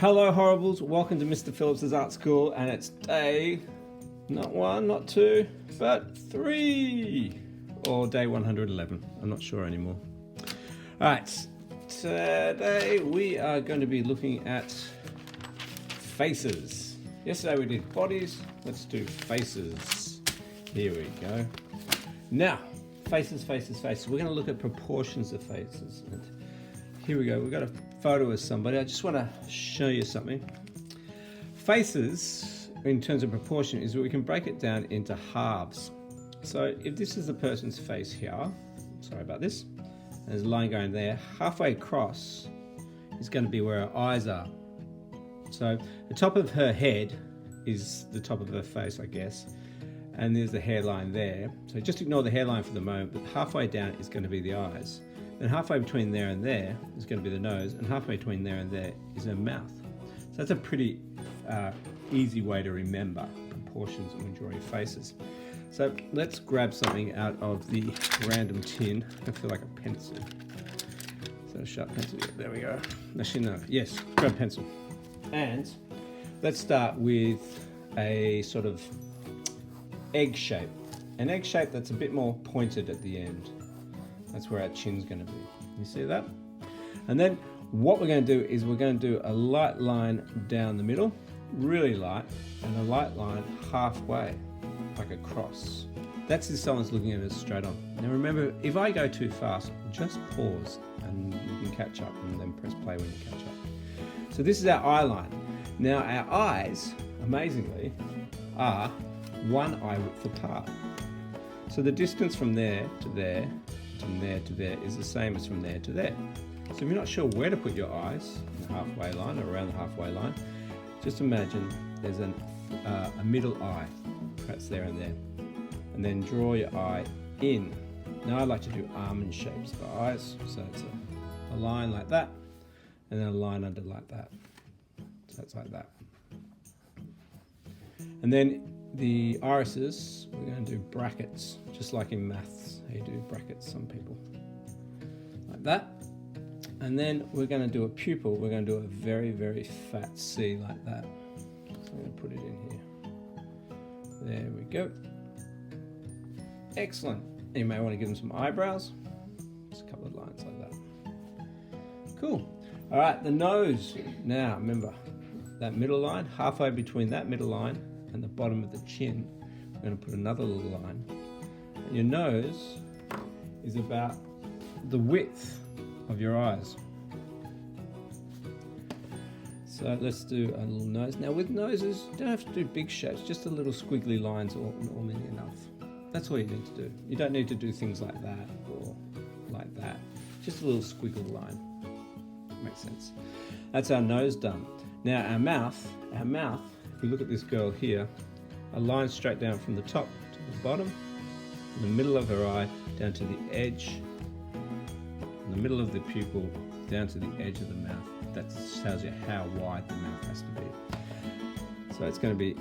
Hello Horribles, welcome to Mr. Phillips' Art School, and it's day, not one, not two, but three, or day 111, I'm not sure anymore. Alright, today we are going to be looking at faces. Yesterday we did bodies, let's do faces. Here we go. Now, faces. We're going to look at proportions of faces. And here we go, we've got a photo of somebody. I just want to show you something. Faces, in terms of proportion, is we can break it down into halves. So if this is the person's face here, sorry about this, and there's a line going there, halfway across is going to be where her eyes are. So the top of her head is the top of her face, I guess, and there's the hairline there. So just ignore the hairline for the moment, but halfway down is going to be the eyes. And halfway between there and there is going to be the nose, and halfway between there and there is her mouth. So that's a pretty easy way to remember proportions when drawing faces. So let's grab something out of the random tin. I feel like a pencil. So a sharp pencil, yeah, there we go. Actually no, yes, grab a pencil. And let's start with a sort of egg shape. An egg shape that's a bit more pointed at the end. That's where our chin's going to be. You see that? And then what we're going to do is we're going to do a light line down the middle, really light, and a light line halfway, like a cross. That's if someone's looking at us straight on. Now remember, if I go too fast, just pause and you can catch up, and then press play when you catch up. So this is our eye line. Now our eyes, amazingly, are one eye width apart. So the distance from there to there, from there to there, is the same as from there to there. So if you're not sure where to put your eyes, in the halfway line or around the halfway line, just imagine there's a middle eye, perhaps there and there, and then draw your eye in. Now I like to do almond shapes for eyes, so it's a line like that, and then a line under like that. So it's like that. And then the irises, we're going to do brackets, just like in maths, how you do brackets, some people. Like that. And then we're going to do a pupil, we're going to do a very, very fat C like that. So I'm going to put it in here. There we go. Excellent. You may want to give them some eyebrows. Just a couple of lines like that. Cool. All right, the nose. Now, remember, that middle line, halfway between that middle line and the bottom of the chin, we're going to put another little line. And your nose is about the width of your eyes. So let's do a little nose. Now with noses, you don't have to do big shapes, just a little squiggly lines are normally enough. That's all you need to do. You don't need to do things like that or like that. Just a little squiggle line. Makes sense. That's our nose done. Now our mouth, if we look at this girl here, a line straight down from the top to the bottom, in the middle of her eye, down to the edge, in the middle of the pupil, down to the edge of the mouth. That tells you how wide the mouth has to be. So it's going to be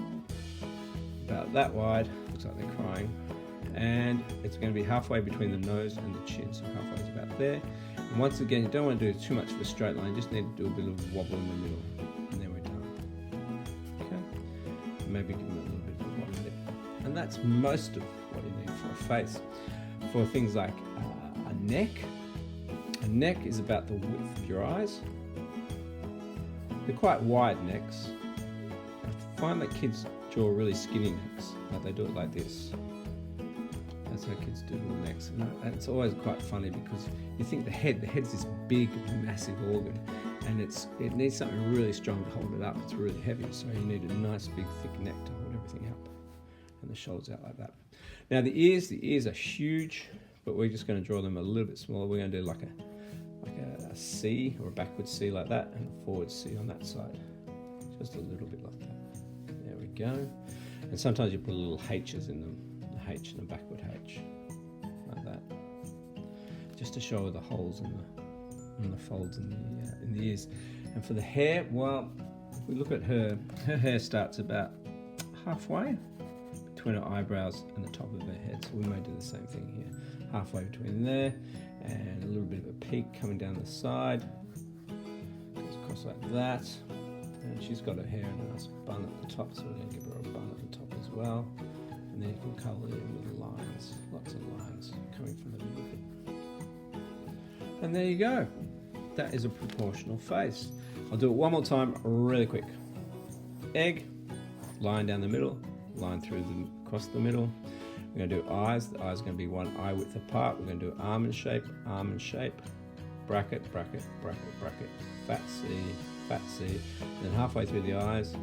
about that wide, looks like they're crying, and it's going to be halfway between the nose and the chin, so halfway is about there. And once again, you don't want to do too much of a straight line, you just need to do a bit of wobble in the middle, and then we're done. Okay, maybe give them a little bit of a wobble there. And that's most of what you need for a face. For things like a neck is about the width of your eyes. They're quite wide necks. I find that kids draw really skinny necks, like they do it like this. That's how kids do little necks. And it's always quite funny because you think the head's this big, massive organ, and it needs something really strong to hold it up. It's really heavy, so you need a nice, big, thick neck to hold everything up. And the shoulders out like that. Now the ears are huge, but we're just going to draw them a little bit smaller. We're going to do like a C or a backward C like that, and a forward C on that side. Just a little bit like that. There we go. And sometimes you put little H's in them, a H and a backward H, like that, just to show the holes in the folds in the ears. And for the hair, well, if we look at her hair starts about halfway between her eyebrows and the top of her head. So we may do the same thing here, halfway between there, and a little bit of a peak coming down the side, goes across like that, And she's got her hair in a nice bun at the top, so we're going to give her a bun at the top as well. And then you can colour it in with lines, lots of lines coming from the middle. And there you go. That is a proportional face. I'll do it one more time really quick. Egg, line down the middle, line across the middle. We're going to do eyes. The eyes are going to be one eye width apart. We're going to do almond shape, bracket, bracket, bracket, bracket, fat C. And then halfway through the eyes,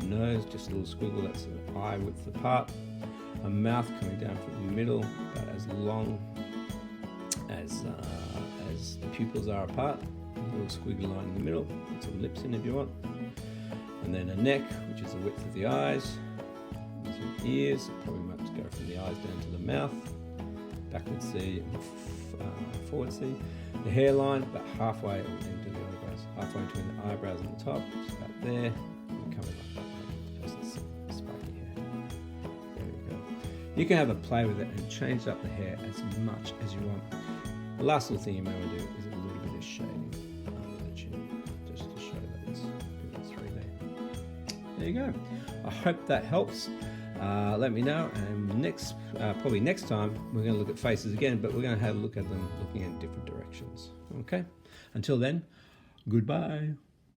nose, just a little squiggle, that's an eye width apart. A mouth coming down from the middle, about as long as the pupils are apart. A little squiggly line in the middle, put some lips in if you want. And then a neck, which is the width of the eyes. And some ears, probably might go from the eyes down to the mouth. Backward C, forward C. The hairline, about halfway into the eyebrows, halfway between the eyebrows and the top, just about there. And coming like that, just a spiky hair. There we go. You can have a play with it and change up the hair as much as you want. The last little thing you may want to do is a little bit of shading under the chin, just to show that it's doing 3D. There you go. I hope that helps. Let me know, and probably next time we're going to look at faces again, but we're going to have a look at them looking at different directions. Okay? Until then, goodbye.